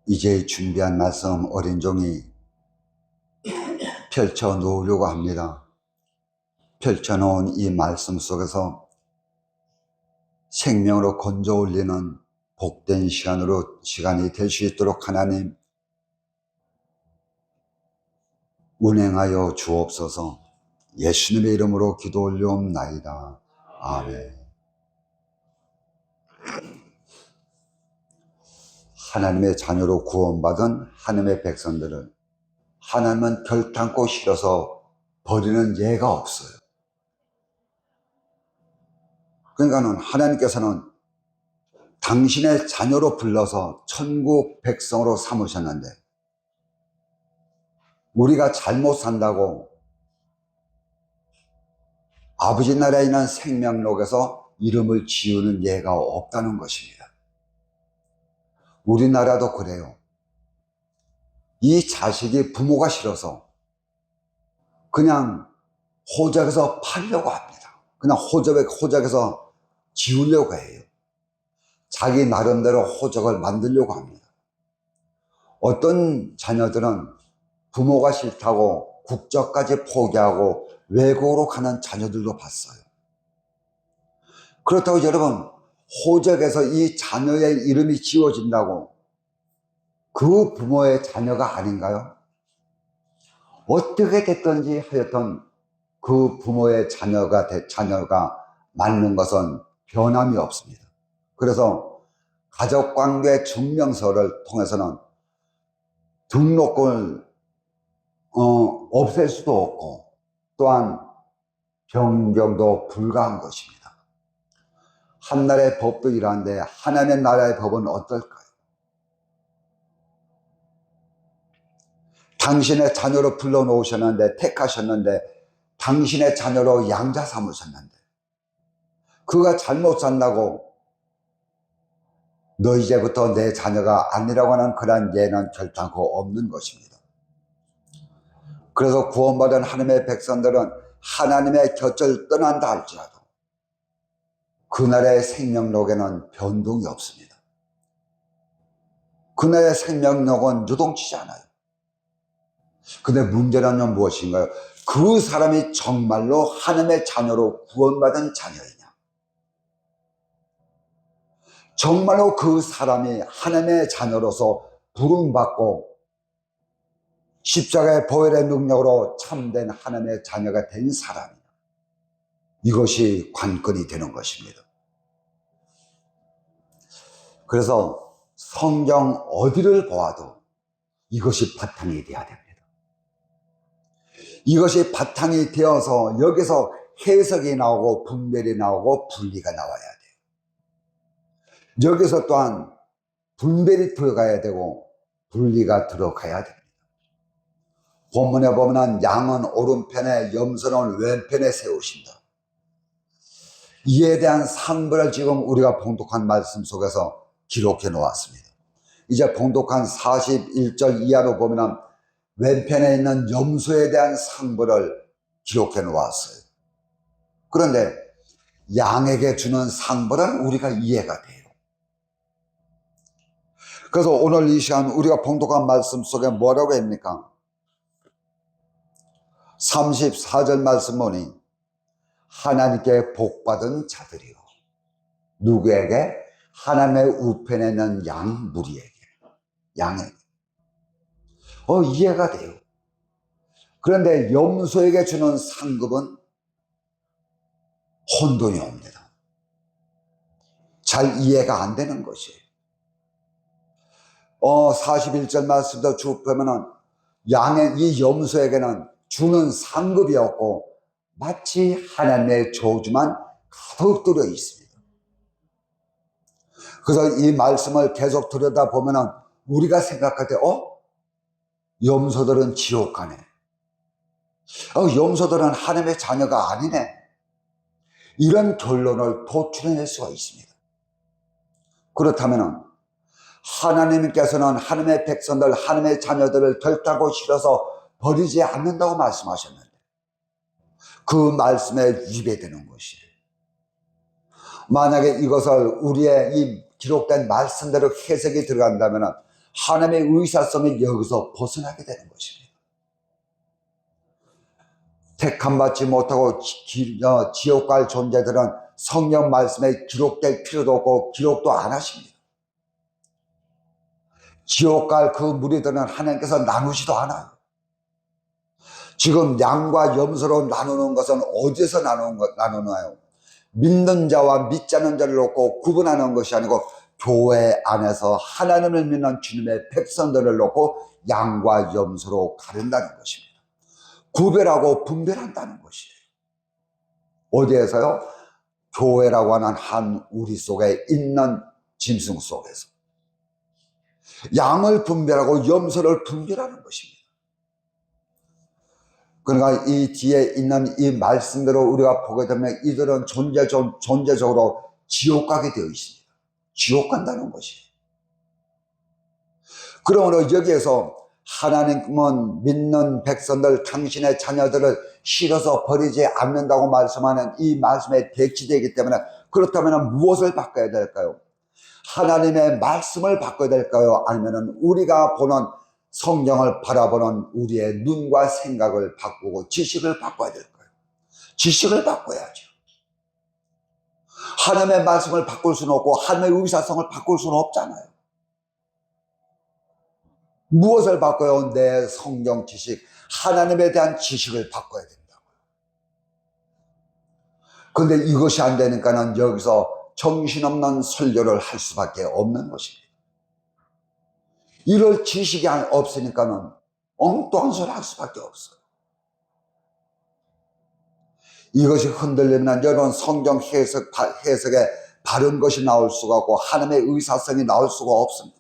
이제 준비한 말씀 어린 종이 펼쳐 놓으려고 합니다. 펼쳐 놓은 이 말씀 속에서 생명으로 건져 올리는 복된 시간이 될 수 있도록 하나님 운행하여 주옵소서. 예수님의 이름으로 기도 올려옵나이다. 아멘. 하나님의 자녀로 구원받은 하나님의 백성들을 하나님은 결단코 싫어서 버리는 예가 없어요. 그러니까는 하나님께서는 당신의 자녀로 불러서 천국 백성으로 삼으셨는데 우리가 잘못 산다고 아버지 나라에 있는 생명록에서 이름을 지우는 예가 없다는 것입니다. 우리나라도 그래요. 이 자식이 부모가 싫어서 그냥 호적에서 팔려고 합니다. 그냥 호적에서 지우려고 해요. 자기 나름대로 호적을 만들려고 합니다. 어떤 자녀들은 부모가 싫다고 국적까지 포기하고 외국으로 가는 자녀들도 봤어요. 그렇다고 여러분, 호적에서 이 자녀의 이름이 지워진다고 그 부모의 자녀가 아닌가요? 어떻게 됐든지 하여튼 그 부모의 자녀가 맞는 것은 변함이 없습니다. 그래서 가족관계 증명서를 통해서는 등록을 없앨 수도 없고 또한 변경도 불가한 것입니다. 한나라의 법도 이러한데 하나님의 나라의 법은 어떨까요? 당신의 자녀로 불러놓으셨는데 택하셨는데 당신의 자녀로 양자 삼으셨는데 그가 잘못 산다고 너 이제부터 내 자녀가 아니라고 하는 그런 예는 결단코 없는 것입니다. 그래서 구원받은 하나님의 백성들은 하나님의 곁을 떠난다 할지라도 그날의 생명록에는 변동이 없습니다. 그날의 생명록은 유동치지 않아요. 근데 문제는 무엇인가요? 그 사람이 정말로 하나님의 자녀로 구원받은 자녀이냐? 정말로 그 사람이 하나님의 자녀로서 부름받고 십자가의 보혈의 능력으로 참된 하나님의 자녀가 된 사람이냐? 이것이 관건이 되는 것입니다. 그래서 성경 어디를 보아도 이것이 바탕이 되어야 됩니다. 이것이 바탕이 되어서 여기서 해석이 나오고 분별이 나오고 분리가 나와야 돼요. 여기서 또한 분별이 들어가야 되고 분리가 들어가야 됩니다. 본문에 보면 양은 오른편에 염소는 왼편에 세우신다. 이에 대한 상부를 지금 우리가 봉독한 말씀 속에서 기록해 놓았습니다. 이제 봉독한 41절 이하로 보면 왼편에 있는 염소에 대한 상부를 기록해 놓았어요. 그런데 양에게 주는 상부는 우리가 이해가 돼요. 그래서 오늘 이 시간 우리가 봉독한 말씀 속에 뭐라고 합니까? 34절 말씀 보니 하나님께 복받은 자들이요. 누구에게? 하나님의 우편에 있는 양 무리에게. 양에게. 이해가 돼요. 그런데 염소에게 주는 상급은 혼돈이 옵니다. 잘 이해가 안 되는 것이에요. 41절 말씀도 쭉 보면은 이 염소에게는 주는 상급이 없고 마치 하나님의 저주만 가득 들어 있습니다. 그래서 이 말씀을 계속 들여다보면은 우리가 생각할 때 염소들은 지옥 가네. 염소들은 하나님의 자녀가 아니네. 이런 결론을 도출해낼 수가 있습니다. 그렇다면 하나님께서는 하나님의 백성들, 하나님의 자녀들을 결단코 싫어서 버리지 않는다고 말씀하셨는데 그 말씀에 위배되는 것이에요. 만약에 이것을 우리의 이 기록된 말씀대로 해석이 들어간다면 하나님의 의사성이 여기서 벗어나게 되는 것입니다. 택함받지 못하고 지옥 갈 존재들은 성경 말씀에 기록될 필요도 없고 기록도 안 하십니다. 지옥 갈 그 무리들은 하나님께서 나누지도 않아요. 지금 양과 염소로 나누는 것은 어디서 나누나요? 믿는 자와 믿지 않는 자를 놓고 구분하는 것이 아니고 교회 안에서 하나님을 믿는 주님의 백성들을 놓고 양과 염소로 가른다는 것입니다. 구별하고 분별한다는 것이에요. 어디에서요? 교회라고 하는 한 우리 속에 있는 짐승 속에서 양을 분별하고 염소를 분별하는 것입니다. 그러니까 이 뒤에 있는 이 말씀대로 우리가 보게 되면 이들은 존재적으로 지옥 가게 되어 있습니다. 지옥 간다는 것이에요. 그러므로 여기에서 하나님은 믿는 백성들, 당신의 자녀들을 싫어서 버리지 않는다고 말씀하는 이 말씀에 대치되기 때문에, 그렇다면 무엇을 바꿔야 될까요? 하나님의 말씀을 바꿔야 될까요? 아니면 우리가 보는 성경을 바라보는 우리의 눈과 생각을 바꾸고 지식을 바꿔야 될까요? 지식을 바꿔야죠. 하나님의 말씀을 바꿀 수는 없고 하나님의 의사성을 바꿀 수는 없잖아요. 무엇을 바꿔요? 내 성경 지식, 하나님에 대한 지식을 바꿔야 된다고요. 그런데 이것이 안 되니까는 여기서 정신없는 설교를 할 수밖에 없는 것입니다. 이럴 지식이 없으니까는 엉뚱한 소리 할 수밖에 없어요. 이것이 흔들리면 여러분 성경 해석에 바른 것이 나올 수가 없고 하나님의 의사성이 나올 수가 없습니다.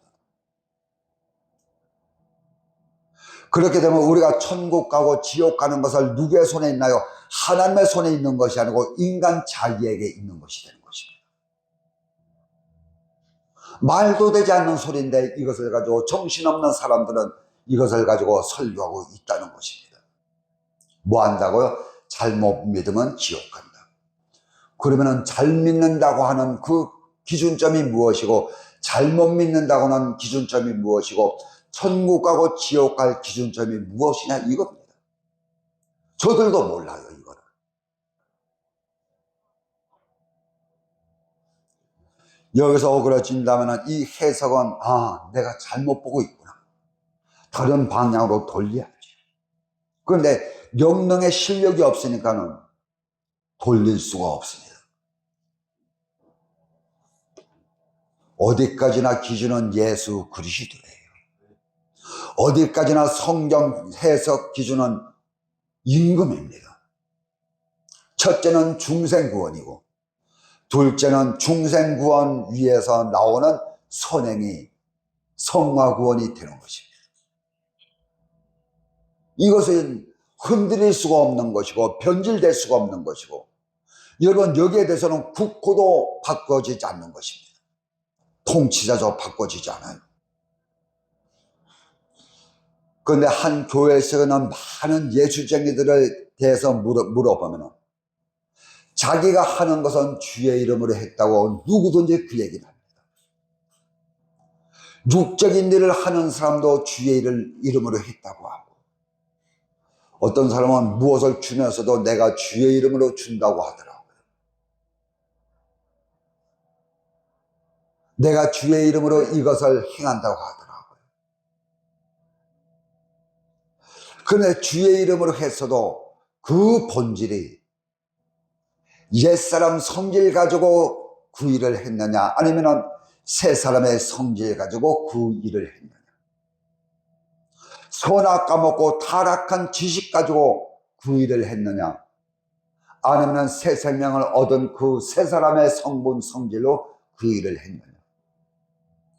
그렇게 되면 우리가 천국 가고 지옥 가는 것을 누구의 손에 있나요? 하나님의 손에 있는 것이 아니고 인간 자기에게 있는 것이 되는 것입니다. 말도 되지 않는 소리인데 이것을 가지고 정신없는 사람들은 이것을 가지고 설교하고 있다는 것입니다. 뭐 한다고요? 잘못 믿으면 지옥 간다. 그러면 잘 믿는다고 하는 그 기준점이 무엇이고 잘못 믿는다고 하는 기준점이 무엇이고 천국 가고 지옥 갈 기준점이 무엇이냐 이겁니다. 저들도 몰라요 이거를. 여기서 오그라진다면 이 해석은 내가 잘못 보고 있구나. 다른 방향으로 돌려야지. 그런데 명령의 실력이 없으니까는 돌릴 수가 없습니다. 어디까지나 기준은 예수 그리스도예요. 어디까지나 성경 해석 기준은 임금입니다. 첫째는 중생구원이고 둘째는 중생구원 위에서 나오는 선행이 성화구원이 되는 것입니다. 이것은 흔들릴 수가 없는 것이고 변질될 수가 없는 것이고 여러분 여기에 대해서는 국호도 바꿔지지 않는 것입니다. 통치자도 바꿔지지 않아요. 그런데 한 교회에서는 많은 예수쟁이들에 대해서 물어보면 자기가 하는 것은 주의 이름으로 했다고 누구든지 그 얘기를 합니다. 육적인 일을 하는 사람도 주의 이름으로 했다고 하고 어떤 사람은 무엇을 주면서도 내가 주의 이름으로 준다고 하더라고요. 내가 주의 이름으로 이것을 행한다고 하더라고요. 그런데 주의 이름으로 했어도 그 본질이 옛사람 성질 가지고 그 일을 했느냐 아니면 새 사람의 성질 가지고 그 일을 했느냐, 선악 까먹고 타락한 지식 가지고 그 일을 했느냐 아니면 새 생명을 얻은 그 새 사람의 성분 성질로 그 일을 했느냐,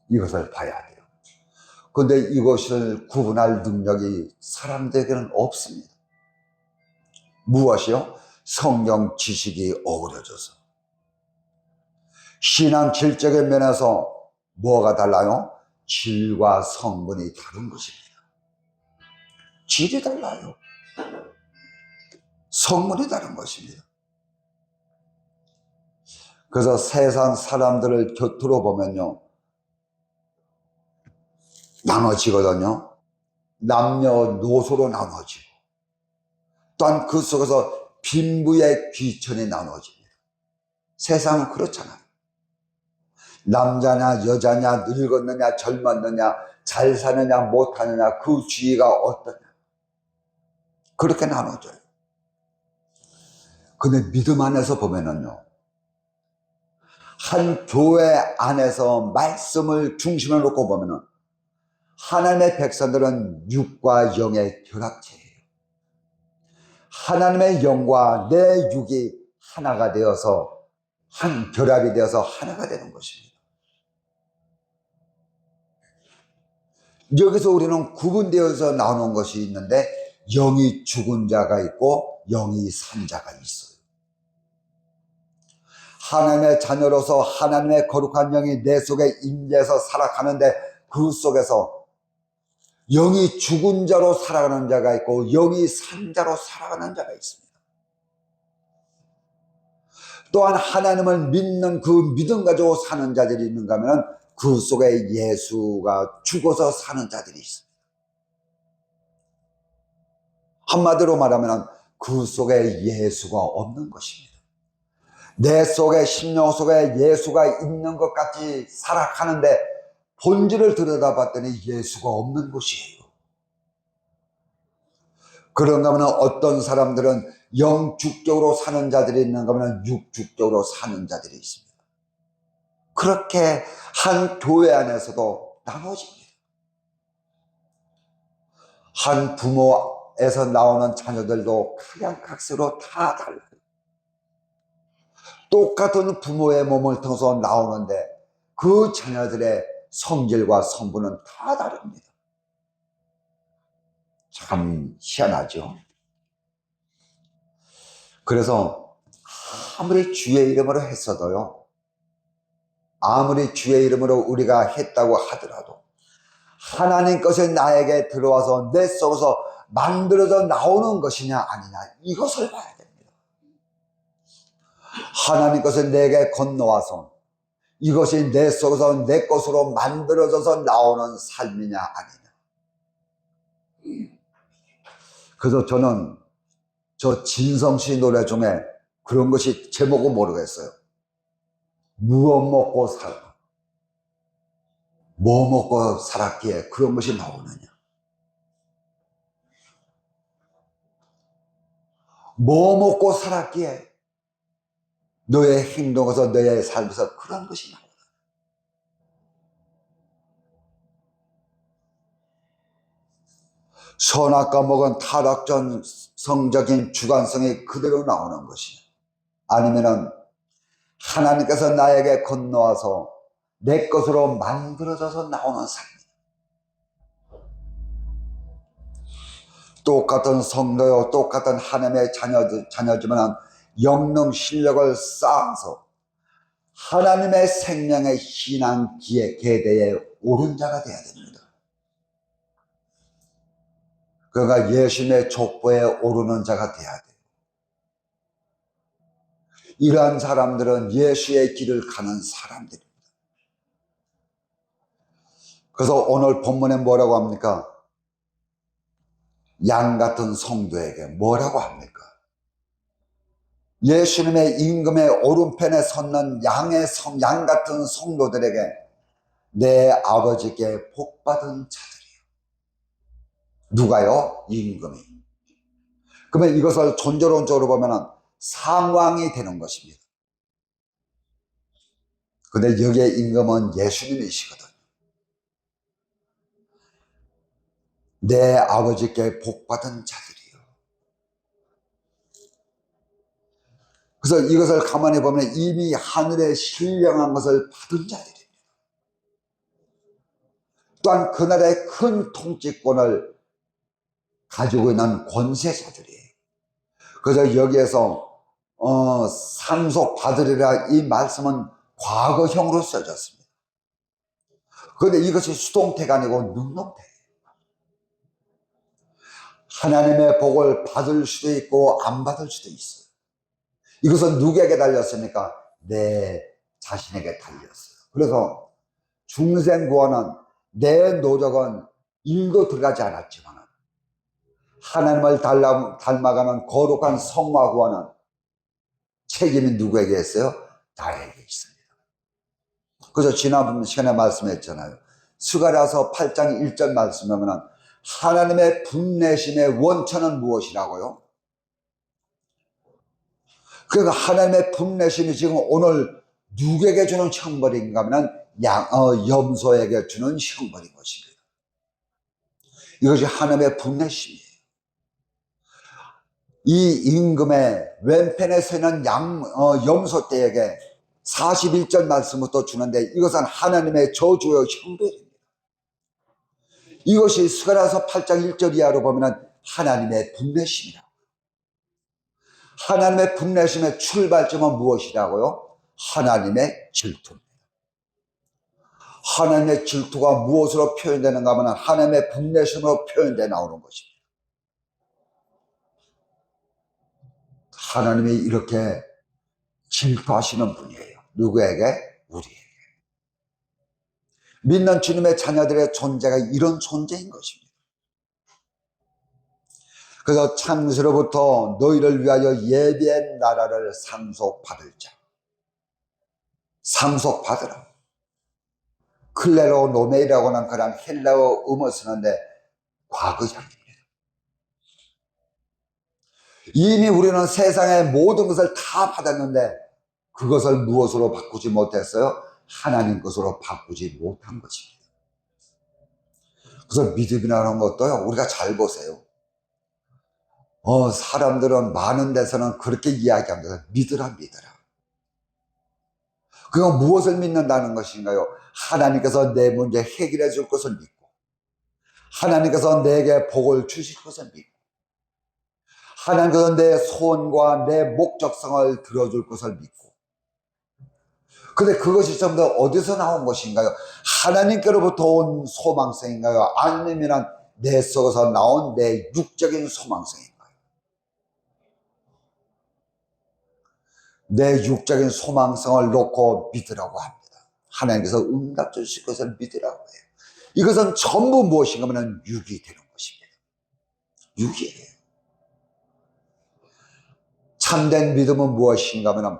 이것을 봐야 돼요. 그런데 이것을 구분할 능력이 사람들에게는 없습니다. 무엇이요? 성경 지식이 어그러져서. 신앙 질적인 면에서 뭐가 달라요? 질과 성분이 다른 것입니다. 질이 달라요. 성분이 다른 것입니다. 그래서 세상 사람들을 곁으로 보면요, 나눠지거든요. 남녀노소로 나눠지고, 또한 그 속에서 빈부의 귀천이 나눠집니다. 세상은 그렇잖아요. 남자냐 여자냐 늙었느냐 젊었느냐 잘 사느냐 못하느냐 그 주의가 어떠냐, 그렇게 나눠져요. 근데 믿음 안에서 보면은요, 한 교회 안에서 말씀을 중심에 놓고 보면은 하나님의 백성들은 육과 영의 결합체예요. 하나님의 영과 내 육이 하나가 되어서, 한 결합이 되어서 하나가 되는 것입니다. 여기서 우리는 구분되어서 나오는 것이 있는데, 영이 죽은 자가 있고 영이 산 자가 있어요. 하나님의 자녀로서 하나님의 거룩한 영이 내 속에 임재해서 살아가는데, 그 속에서 영이 죽은 자로 살아가는 자가 있고 영이 산 자로 살아가는 자가 있습니다. 또한 하나님을 믿는 그 믿음 가지고 사는 자들이 있는가 하면 그 속에 예수가 죽어서 사는 자들이 있습니다. 한마디로 말하면 그 속에 예수가 없는 것입니다. 내 속에, 심령 속에 예수가 있는 것 같이 살아가는데 본질을 들여다봤더니 예수가 없는 곳이에요. 그런가 하면 어떤 사람들은 영축적으로 사는 자들이 있는가 하면 육축적으로 사는 자들이 있습니다. 그렇게 한 교회 안에서도 나눠집니다. 한 부모에서 나오는 자녀들도 각양각색으로 다 달라요. 똑같은 부모의 몸을 통해서 나오는데 그 자녀들의 성질과 성분은 다 다릅니다. 참 희한하죠. 그래서 아무리 주의 이름으로 했어도요, 아무리 주의 이름으로 우리가 했다고 하더라도 하나님 것이 나에게 들어와서 내 속에서 만들어져 나오는 것이냐 아니냐, 이것을 봐야 됩니다. 하나님 것이 내게 건너와서 이것이 내 속에서 내 것으로 만들어져서 나오는 삶이냐 아니냐. 그래서 저는 저 진성씨 노래 중에 그런 것이, 제목은 모르겠어요. 무엇 먹고 살아, 뭐 먹고 살았기에 그런 것이 나오느냐, 뭐 먹고 살았기에 너의 행동에서 너의 삶에서 그런 것이 나오느냐. 선악과 먹은 타락전 성적인 주관성이 그대로 나오는 것이냐, 아니면은 하나님께서 나에게 건너와서 내 것으로 만들어져서 나오는 삶. 똑같은 성도요, 똑같은 하나님의 자녀지만 영능 실력을 쌓아서 하나님의 생명의 신앙 계대에 오른 자가 되어야 됩니다. 그가 예수님의 족보에 오르는 자가 되어야 돼요. 이러한 사람들은 예수의 길을 가는 사람들입니다. 그래서 오늘 본문에 뭐라고 합니까? 양 같은 성도에게 뭐라고 합니까? 예수님의 임금의 오른편에 섰는 양 같은 성도들에게 내 아버지께 복받은 자들이요. 누가요? 임금이. 그러면 이것을 존재론적으로 보면 상왕이 되는 것입니다. 근데 여기에 임금은 예수님이시거든요. 내 아버지께 복받은 자들이요. 그래서 이것을 가만히 보면 이미 하늘에 신령한 것을 받은 자들입니다. 또한 그날의 큰 통치권을 가지고 있는 권세자들이에요. 그래서 여기에서 상속 받으리라, 이 말씀은 과거형으로 써졌습니다. 그런데 이것이 수동태가 아니고 능동태예요. 하나님의 복을 받을 수도 있고 안 받을 수도 있어요. 이것은 누구에게 달렸습니까? 내 자신에게 달렸어요. 그래서 중생구원은 내 노력은 일도 들어가지 않았지만 하나님을 닮아가는 거룩한 성화 구원은 책임이 누구에게 있어요? 나에게 있습니다. 그래서 지난번 시간에 말씀했잖아요. 스가랴서 8장 1절 말씀하면 하나님의 분내심의 원천은 무엇이라고요? 그러니까 하나님의 분내심이 지금 오늘 누구에게 주는 형벌인가 하면 염소에게 주는 형벌인 것입니다. 이것이 하나님의 분내심이에요. 이 임금의 왼편에 서 있는 염소떼에게 41절 말씀부터 주는데 이것은 하나님의 저주의 형벌입니다. 이것이 스가랴서 8장 1절 이하로 보면 하나님의 분내심이라고. 하나님의 분내심의 출발점은 무엇이라고요? 하나님의 질투입니다. 하나님의 질투가 무엇으로 표현되는가 하면 하나님의 분내심으로 표현되어 나오는 것입니다. 하나님이 이렇게 질투하시는 분이에요. 누구에게? 우리에게. 믿는 주님의 자녀들의 존재가 이런 존재인 것입니다. 그래서 창세로부터 너희를 위하여 예비한 나라를 상속받을 자. 상속받으라. 클레로 노메이라고 하는 그런 헬라어 음을 쓰는데 과거형입니다. 이미 우리는 세상의 모든 것을 다 받았는데 그것을 무엇으로 바꾸지 못했어요? 하나님 것으로 바꾸지 못한 것입니다. 그래서 믿음이라는 것도요, 우리가 잘 보세요. 사람들은 많은 데서는 그렇게 이야기합니다. 믿으라, 믿으라. 그건 무엇을 믿는다는 것인가요? 하나님께서 내 문제 해결해 줄 것을 믿고, 하나님께서 내게 복을 주실 것을 믿고, 하나님께서 내 소원과 내 목적성을 들어줄 것을 믿고. 근데 그것이 전부 다 어디서 나온 것인가요? 하나님께로부터 온 소망성인가요? 아니면 내 속에서 나온 내 육적인 소망성인가요? 내 육적인 소망성을 놓고 믿으라고 합니다. 하나님께서 응답 주실 것을 믿으라고 해요. 이것은 전부 무엇인가 하면 육이 되는 것입니다. 육이에요. 참된 믿음은 무엇인가 하면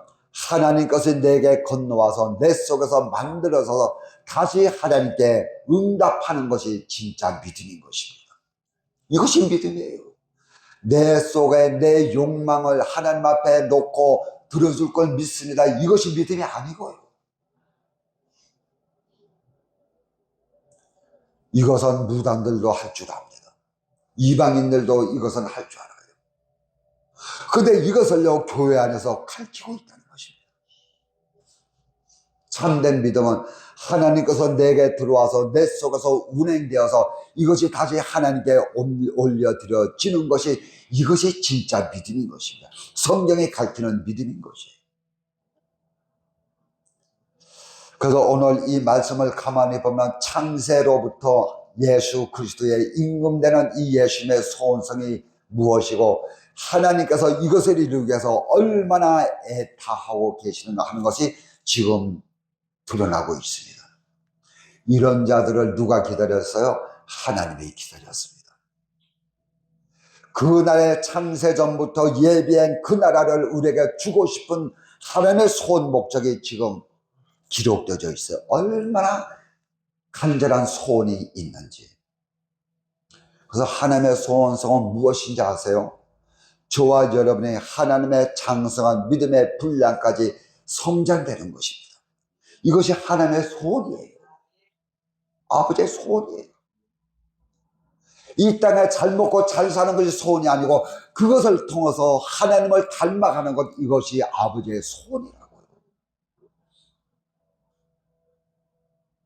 하나님 것을 내게 건너와서 내 속에서 만들어서 다시 하나님께 응답하는 것이 진짜 믿음인 것입니다. 이것이 믿음이에요. 내 속에 내 욕망을 하나님 앞에 놓고 들어줄 걸 믿습니다. 이것이 믿음이 아니고요. 이것은 무당들도 할 줄 압니다. 이방인들도 이것은 할 줄 알아요. 그런데 이것을요, 교회 안에서 가르치고 있다는 것입니다. 참된 믿음은 하나님께서 내게 들어와서 내 속에서 운행되어서 이것이 다시 하나님께 올려드려지는 것이, 이것이 진짜 믿음인 것입니다. 성경이 가르치는 믿음인 것이에요. 그래서 오늘 이 말씀을 가만히 보면 창세로부터 예수 그리스도의 임금되는 이 예수님의 소원성이 무엇이고 하나님께서 이것을 이루기 위해서 얼마나 애타하고 계시는가 하는 것이 지금 드러나고 있습니다. 이런 자들을 누가 기다렸어요? 하나님이 기다렸습니다. 그날의 창세전부터 예비한 그 나라를 우리에게 주고 싶은 하나님의 소원 목적이 지금 기록되어 있어요. 얼마나 간절한 소원이 있는지. 그래서 하나님의 소원성은 무엇인지 아세요? 저와 여러분이 하나님의 장성한 믿음의 분량까지 성장되는 것입니다. 이것이 하나님의 소원이에요. 아버지의 소원이에요. 이 땅에 잘 먹고 잘 사는 것이 소원이 아니고 그것을 통해서 하나님을 닮아가는 것, 이것이 아버지의 소원이라고요.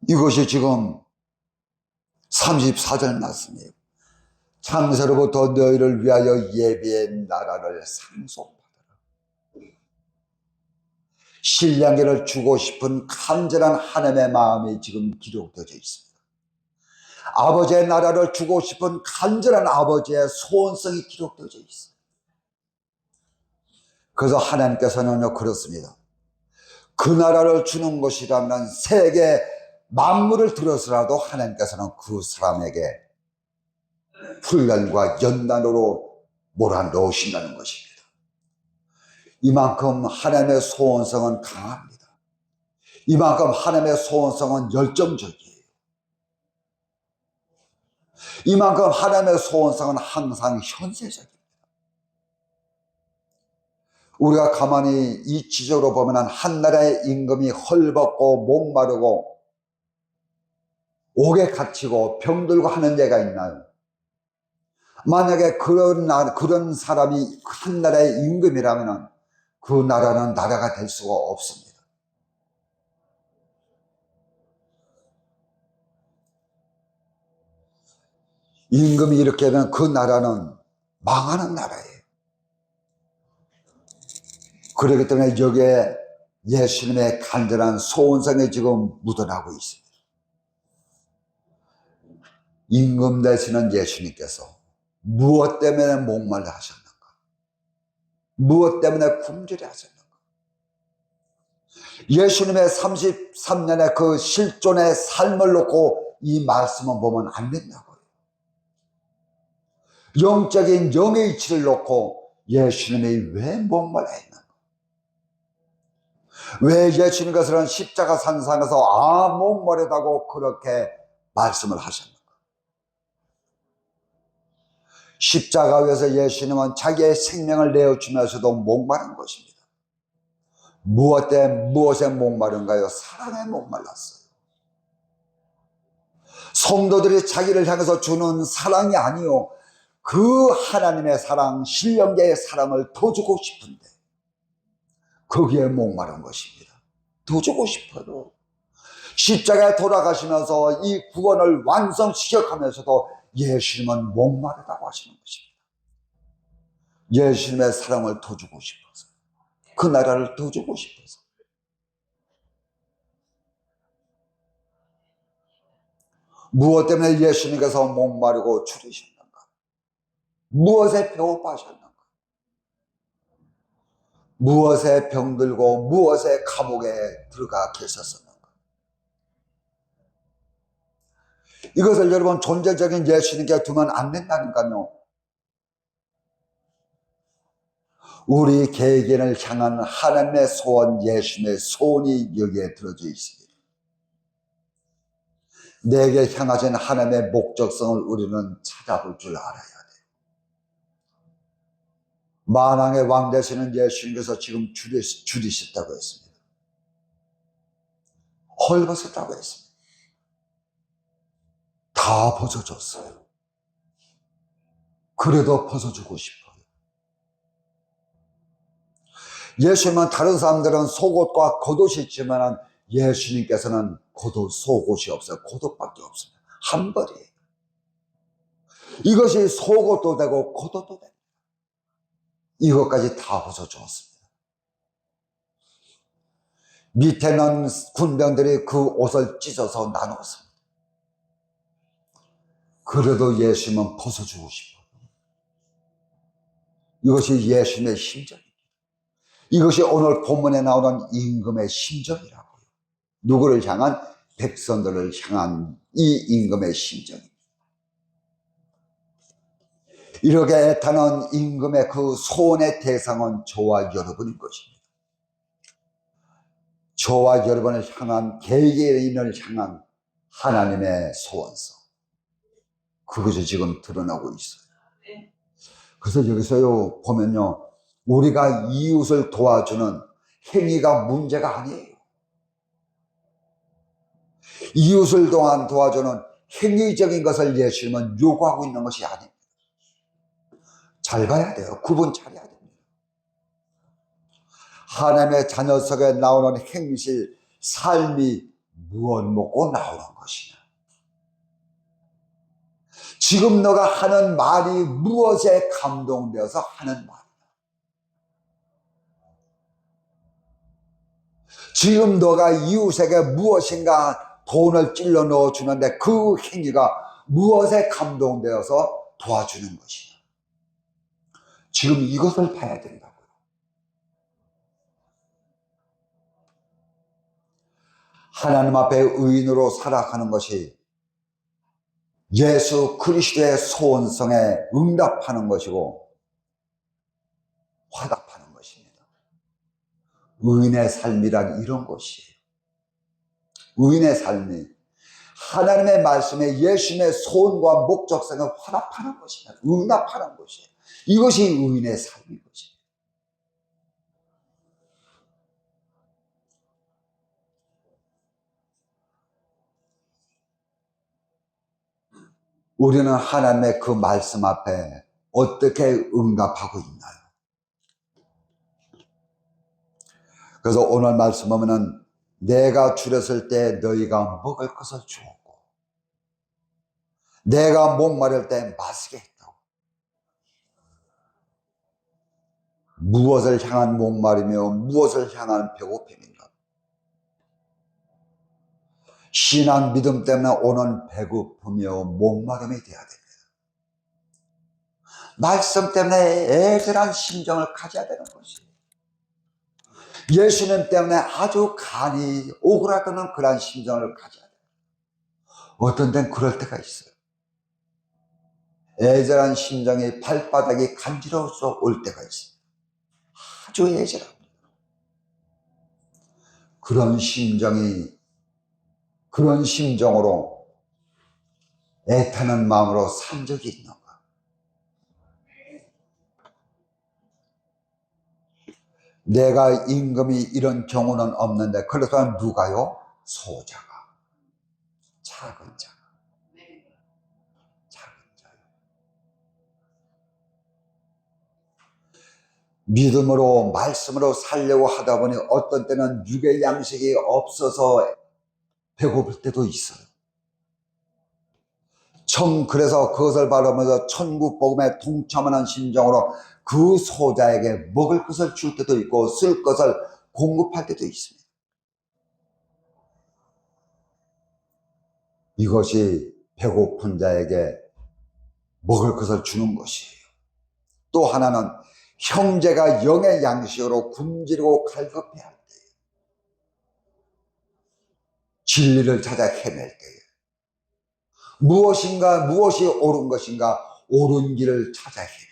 이것이 지금 34절 말씀이에요. 창세로부터 너희를 위하여 예비한 나라를 상속받으라. 신랑계를 주고 싶은 간절한 하나님의 마음이 지금 기록되어 있습니다. 아버지의 나라를 주고 싶은 간절한 아버지의 소원성이 기록되어 있습니다. 그래서 하나님께서는요, 그렇습니다. 그 나라를 주는 것이라면 세계 만물을 들어서라도 하나님께서는 그 사람에게 훈련과 연단으로 몰아넣으신다는 것입니다. 이만큼 하나님의 소원성은 강합니다. 이만큼 하나님의 소원성은 열정적이에요. 이만큼 하나님의 소원성은 항상 현세적입니다. 우리가 가만히 이 지적으로 보면 한 나라의 임금이 헐벗고 목마르고 옥에 갇히고 병들고 하는 데가 있나요? 만약에 그런 사람이 한 나라의 임금이라면 그 나라는 나라가 될 수가 없습니다. 임금이 이렇게 하면 그 나라는 망하는 나라예요. 그렇기 때문에 여기에 예수님의 간절한 소원성이 지금 묻어나고 있습니다. 임금 되시는 예수님께서 무엇 때문에 목말라 하셨는가? 무엇 때문에 굶주려 하셨는가? 예수님의 33년의 그 실존의 삶을 놓고 이 말씀을 보면 안 된다고요. 영적인 영의 이치를 놓고 예수님이 왜 목말라 했는가? 왜 예수님께서는 십자가 산상에서 목마르다고 그렇게 말씀을 하셨는가? 십자가 위에서 예수님은 자기의 생명을 내어주면서도 목마른 것입니다. 무엇에 목마른가요? 사랑에 목말랐어요. 성도들이 자기를 향해서 주는 사랑이 아니요, 그 하나님의 사랑, 신령계의 사랑을 더 주고 싶은데 거기에 목마른 것입니다. 더 주고 싶어도 십자가에 돌아가시면서 이 구원을 완성시켜가면서도 예수님은 목마르다고 하시는 것입니다. 예수님의 사랑을 더 주고 싶어서, 그 나라를 더 주고 싶어서. 무엇 때문에 예수님께서 목마르고 줄이셨는가? 무엇에 배고파하셨는가? 무엇에 병들고 무엇에 감옥에 들어가 계셨었는가? 이것을 여러분 존재적인 예수님께 두면 안 된다니까요. 우리 개개인을 향한 하나님의 소원, 예수님의 소원이 여기에 들어져 있습니다. 내게 향하신 하나님의 목적성을 우리는 찾아볼 줄 알아야 돼요. 만왕의 왕 되시는 예수님께서 지금 줄이셨다고 했습니다. 헐벗었다고 했습니다. 다 벗어줬어요. 그래도 벗어주고 싶어요. 예수님은 다른 사람들은 속옷과 겉옷이 있지만 예수님께서는 겉옷, 속옷이 없어요. 겉옷밖에 없습니다. 한 벌이에요. 이것이 속옷도 되고 겉옷도 됩니다. 이것까지 다 벗어주었습니다. 밑에는 군병들이 그 옷을 찢어서 나눴습니다. 그래도 예수님은 벗어주고 싶어요. 이것이 예수님의 심정입니다. 이것이 오늘 본문에 나오는 임금의 심정이라고요. 누구를 향한? 백성들을 향한 이 임금의 심정입니다. 이렇게 애타는 임금의 그 소원의 대상은 저와 여러분인 것입니다. 저와 여러분을 향한, 개개인을 향한 하나님의 소원성, 그것이 지금 드러나고 있어요. 그래서 여기서요 보면요, 우리가 이웃을 도와주는 행위가 문제가 아니에요. 이웃을 도와주는 행위적인 것을 예수님은 요구하고 있는 것이 아닙니다. 잘 봐야 돼요. 구분 잘해야 됩니다. 하나님의 자녀 속에 나오는 행실, 삶이 무엇 먹고 나오는 것이냐? 지금 너가 하는 말이 무엇에 감동되어서 하는 말이냐? 지금 너가 이웃에게 무엇인가 돈을 찔러 넣어 주는데 그 행위가 무엇에 감동되어서 도와주는 것이냐? 지금 이것을 봐야 된다고요. 하나님 앞에 의인으로 살아가는 것이 예수 그리스도의 소원성에 응답하는 것이고 화답하는 것입니다. 의인의 삶이란 이런 것이에요. 의인의 삶이 하나님의 말씀에 예수님의 소원과 목적성에 화답하는 것입니다. 응답하는 것이에요. 이것이 의인의 삶인 것입니다. 우리는 하나님의 그 말씀 앞에 어떻게 응답하고 있나요? 그래서 오늘 말씀 보면은 내가 줄였을 때 너희가 먹을 것을 주었고 내가 목마를 때 마시게 했다고. 무엇을 향한 목마르며 무엇을 향한 배고픔인가? 신앙 믿음 때문에 오는 배고픔이며 목마름이 되어야 됩니다. 말씀 때문에 애절한 심정을 가져야 되는 것이에요. 예수님 때문에 아주 간이 오그라드는 그런 심정을 가져야 돼요. 어떤 데는 그럴 때가 있어요. 애절한 심정이 발바닥이 간지러워서 올 때가 있어요. 아주 애절합니다. 그런 심정으로 애타는 마음으로 산 적이 있는가? 내가 임금이 이런 경우는 없는데 그래서 누가요? 소자가, 작은 자가, 작은 자요. 믿음으로 말씀으로 살려고 하다 보니 어떤 때는 육의 양식이 없어서 배고플 때도 있어요. 그래서 그것을 바라보면서 천국 복음에 동참하는 심정으로 그 소자에게 먹을 것을 줄 때도 있고 쓸 것을 공급할 때도 있습니다. 이것이 배고픈 자에게 먹을 것을 주는 것이에요. 또 하나는 형제가 영의 양식으로 굶주리고 갈급해야 할 때에 진리를 찾아 헤맬 때에 무엇이 옳은 것인가 옳은 길을 찾아 헤맬 때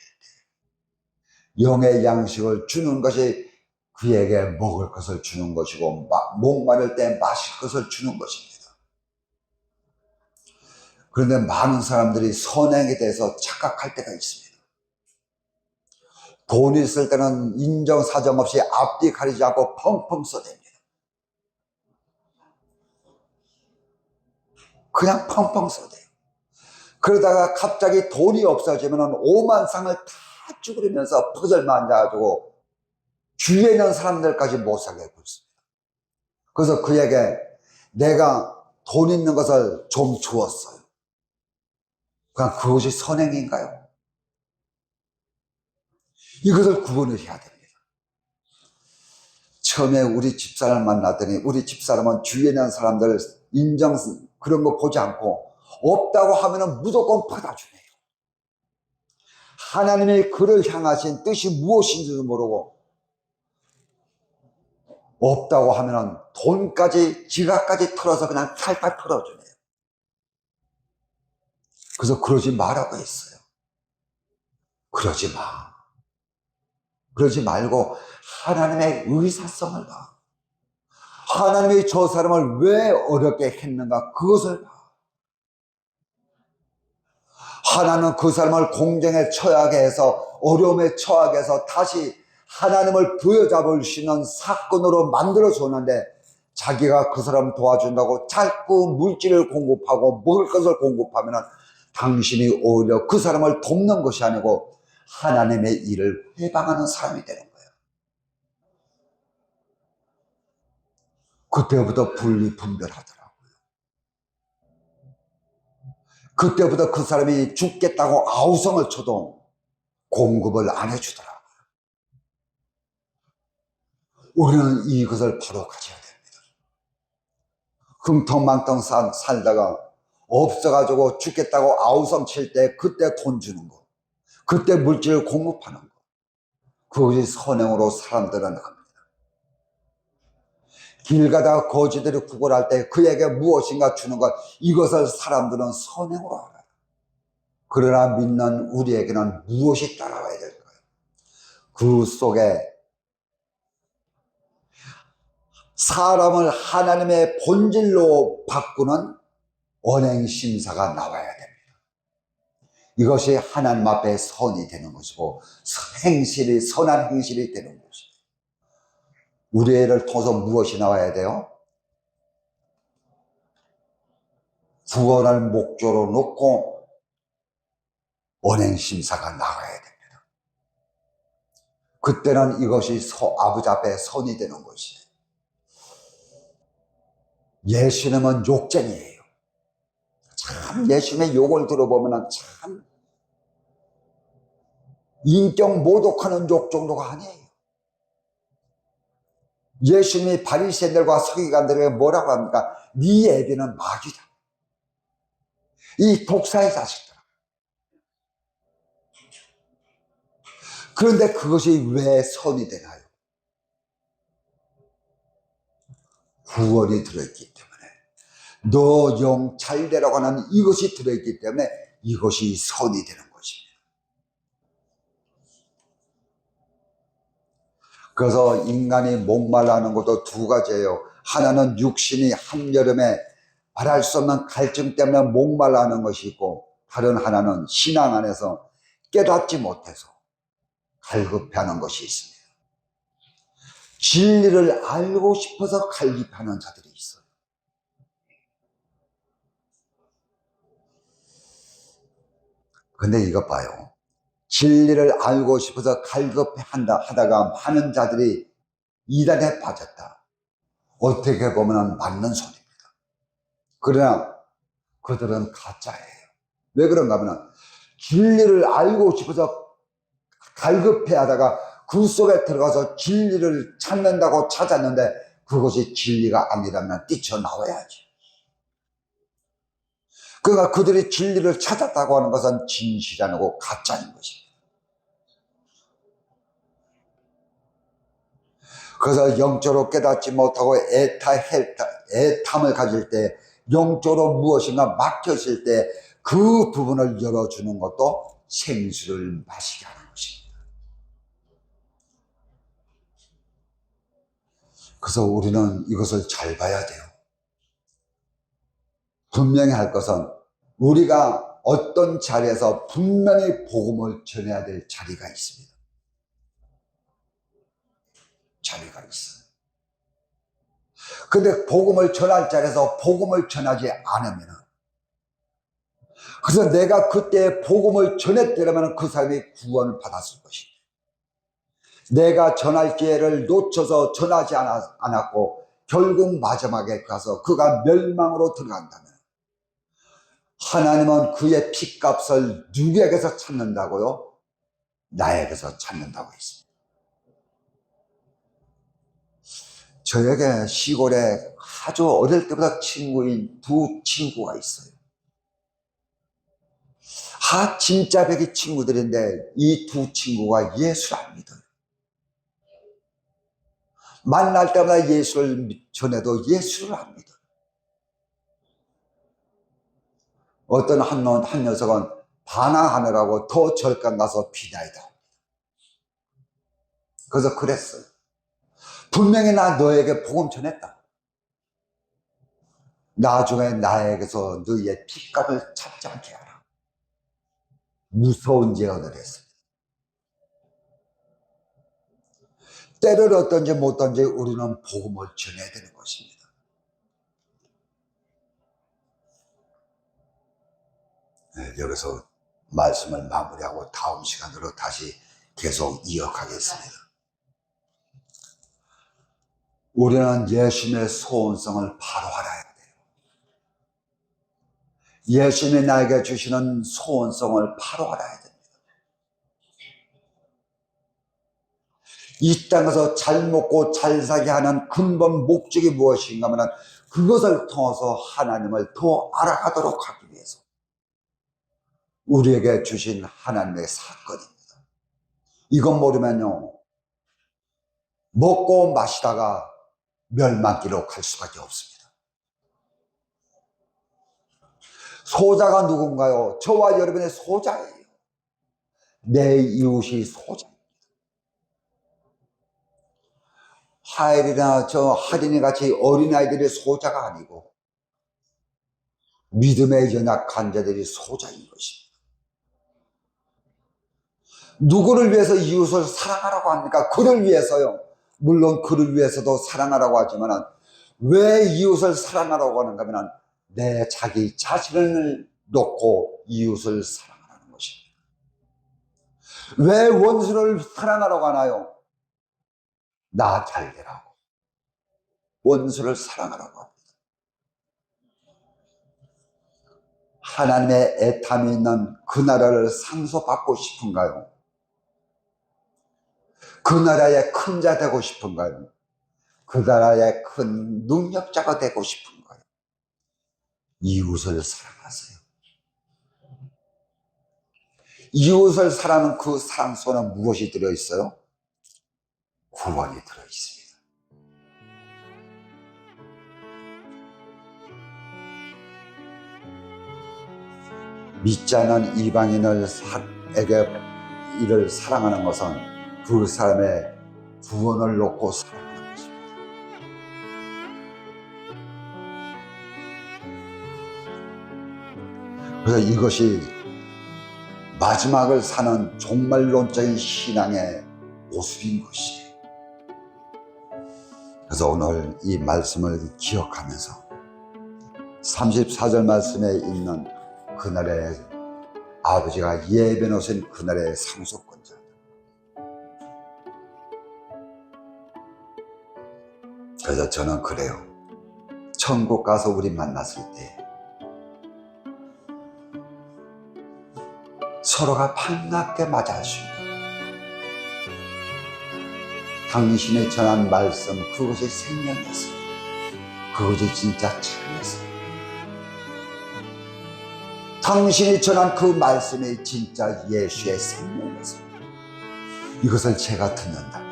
영의 양식을 주는 것이 그에게 먹을 것을 주는 것이고 목마를 때 마실 것을 주는 것입니다. 그런데 많은 사람들이 선행에 대해서 착각할 때가 있습니다. 돈이 있을 때는 인정사정 없이 앞뒤 가리지 않고 펑펑 써댑니다. 그냥 펑펑 써대요. 그러다가 갑자기 돈이 없어지면 오만상을 다 쭈그리면서 퍼즐만 앉아가지고 주위에 있는 사람들까지 못 살게 하고 있습니다. 그래서 그에게 내가 돈 있는 것을 좀 주었어요. 그냥 그것이 선행인가요? 이것을 구분을 해야 됩니다. 처음에 우리 집사람을 만났더니 우리 집사람은 주위에 있는 사람들 인정 그런 거 보지 않고 없다고 하면은 무조건 받아주네요. 하나님이 그를 향하신 뜻이 무엇인지도 모르고 없다고 하면은 돈까지 지갑까지 털어서 그냥 탈탈 털어주네요. 그래서 그러지 마라고 했어요. 그러지 마. 그러지 말고 하나님의 의사성을 봐. 하나님이 저 사람을 왜 어렵게 했는가 그것을 봐. 하나님은 그 사람을 공경에 처하게 해서 어려움에 처하게 해서 다시 하나님을 부여잡을 수 있는 사건으로 만들어 줬는데 자기가 그 사람 도와준다고 자꾸 물질을 공급하고 먹을 것을 공급하면 당신이 오히려 그 사람을 돕는 것이 아니고 하나님의 일을 회방하는 사람이 되는 거예요. 그때부터 분리분별하더라고요. 그때부터 그 사람이 죽겠다고 아우성을 쳐도 공급을 안 해주더라고요. 우리는 이것을 바로 가져야 됩니다. 흥텅망텅 살다가 없어가지고 죽겠다고 아우성 칠 때 그때 돈 주는 거, 그때 물질을 공급하는 거, 그것이 선행으로 사람들은 합니다. 길 가다가 거지들이 구걸할 때 그에게 무엇인가 주는 것, 이것을 사람들은 선행으로 알아요. 그러나 믿는 우리에게는 무엇이 따라와야 될까요? 그 속에 사람을 하나님의 본질로 바꾸는 언행심사가 나와야 됩니다. 이것이 하나님 앞에 선이 되는 것이고 행실이, 선한 행실이 되는 것입니다. 우리의 애를 통해서 무엇이 나와야 돼요? 구원을 목적으로 놓고 언행심사가 나와야 됩니다. 그때는 이것이 아버지 앞에 선이 되는 것이에요. 예수님은 욕쟁이에요. 참 예수님의 욕을 들어보면 참 인격 모독하는 욕 정도가 아니에요. 예수님이 바리새인들과 서기관들에게 뭐라고 합니까? 네 애비는 마귀다. 이 독사의 자식들아. 그런데 그것이 왜 선이 되나요? 구원이 들어있기 때문에, 너 영 잘되라고 하는 이것이 들어있기 때문에 이것이 선이 되는 것입니다. 그래서 인간이 목말라 하는 것도 두 가지예요. 하나는 육신이 한여름에 말할 수 없는 갈증 때문에 목말라 하는 것이 있고, 다른 하나는 신앙 안에서 깨닫지 못해서 갈급해하는 것이 있습니다. 진리를 알고 싶어서 갈급해하는 자들이 있어요. 근데 이것 봐요. 진리를 알고 싶어서 하다가 많은 자들이 이단에 빠졌다. 어떻게 보면 맞는 소리입니다. 그러나 그들은 가짜예요. 왜 그런가 하면 진리를 알고 싶어서 갈급해 하다가 그 속에 들어가서 진리를 찾는다고 찾았는데 그것이 진리가 아니라면 뛰쳐나와야지. 그러니까 그들이 진리를 찾았다고 하는 것은 진실이 아니고 가짜인 것입니다. 그래서 영적으로 깨닫지 못하고 애탐을 가질 때, 영적으로 무엇인가 막혔을 때 그 부분을 열어주는 것도 생수를 마시게 하는 것입니다. 그래서 우리는 이것을 잘 봐야 돼요. 분명히 할 것은 우리가 어떤 자리에서 분명히 복음을 전해야 될 자리가 있습니다. 자리가 있어요. 근데 복음을 전할 자리에서 복음을 전하지 않으면, 그래서 내가 그때 복음을 전했더라면 그 사람이 구원을 받았을 것입니다. 내가 전할 기회를 놓쳐서 전하지 않았고 결국 마지막에 가서 그가 멸망으로 들어간다면 하나님은 그의 핏값을 누구에게서 찾는다고요? 나에게서 찾는다고 했습니다. 저에게 시골에 아주 어릴 때부터 친구인 두 친구가 있어요. 진짜 백이 친구들인데 이 두 친구가 예수를 안 믿어요. 만날 때마다 예수를 전해도 예수를 안 믿어요. 어떤 한 녀석은 반항하느라고 더 절간 가서 비나이다. 그래서 그랬어요. 분명히 나 너에게 복음 전했다. 나중에 나에게서 너의 핏값을 찾지 않게 하라. 무서운 예언을 했어요. 때를 어떤지 못던지 우리는 복음을 전해야 되는 것입니다. 네, 여기서 말씀을 마무리하고 다음 시간으로 다시 계속 이어가겠습니다. 우리는 예수님의 소원성을 바로 알아야 돼요. 예수님이 나에게 주시는 소원성을 바로 알아야 됩니다. 이 땅에서 잘 먹고 잘 살게 하는 근본 목적이 무엇인가 하면 그것을 통해서 하나님을 더 알아가도록 하기 위해서 우리에게 주신 하나님의 사건입니다. 이건 모르면요, 먹고 마시다가 멸망길로 갈 수밖에 없습니다. 소자가 누군가요? 저와 여러분의 소자예요. 내 이웃이 소자입니다. 하엘이나 저 할인이 같이 어린아이들의 소자가 아니고 믿음의 연약한 자들이 소자인 것입니다. 누구를 위해서 이웃을 사랑하라고 합니까? 그를 위해서요. 물론 그를 위해서도 사랑하라고 하지만 왜 이웃을 사랑하라고 하는가 하면 내 자기 자신을 놓고 이웃을 사랑하라는 것입니다. 왜 원수를 사랑하라고 하나요? 나 잘 되라고. 원수를 사랑하라고 합니다. 하나님의 애탐이 있는 그 나라를 상속받고 싶은가요? 그 나라의 큰 자 되고 싶은가요? 그 나라의 큰 능력자가 되고 싶은가요? 이웃을 사랑하세요. 이웃을 사랑하는 그 사랑 속에 무엇이 들어있어요? 구원이 들어있습니다. 믿지 않는 이방인에게 이를 사랑하는 것은 그 사람의 구원을 놓고 사랑하는 것입니다. 그래서 이것이 마지막을 사는 종말론적인 신앙의 모습인 것이에요. 그래서 오늘 이 말씀을 기억하면서 34절 말씀에 있는 그날의 아버지가 예배놓으신 그날의 상속권자. 그래서 저는 그래요. 천국 가서 우리 만났을 때 서로가 반갑게 맞이할 수 있는 당신이 전한 말씀, 그것이 생명이었어요. 그것이 진짜 참이었어요. 당신이 전한 그 말씀이 진짜 예수의 생명이었어요. 이것을 제가 듣는다면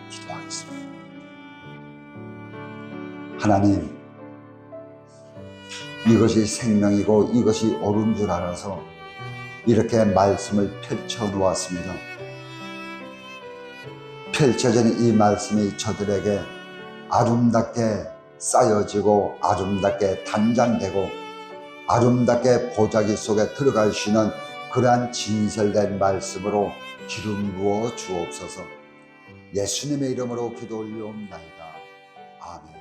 기도하겠습니다. 하나님, 이것이 생명이고 이것이 옳은 줄 알아서 이렇게 말씀을 펼쳐 놓았습니다. 펼쳐진 이 말씀이 저들에게 아름답게 쌓여지고 아름답게 단장되고 아름답게 보자기 속에 들어갈 수 있는 그러한 진설된 말씀으로 기름 부어 주옵소서. 예수님의 이름으로 기도 올려옵나이다. 아멘.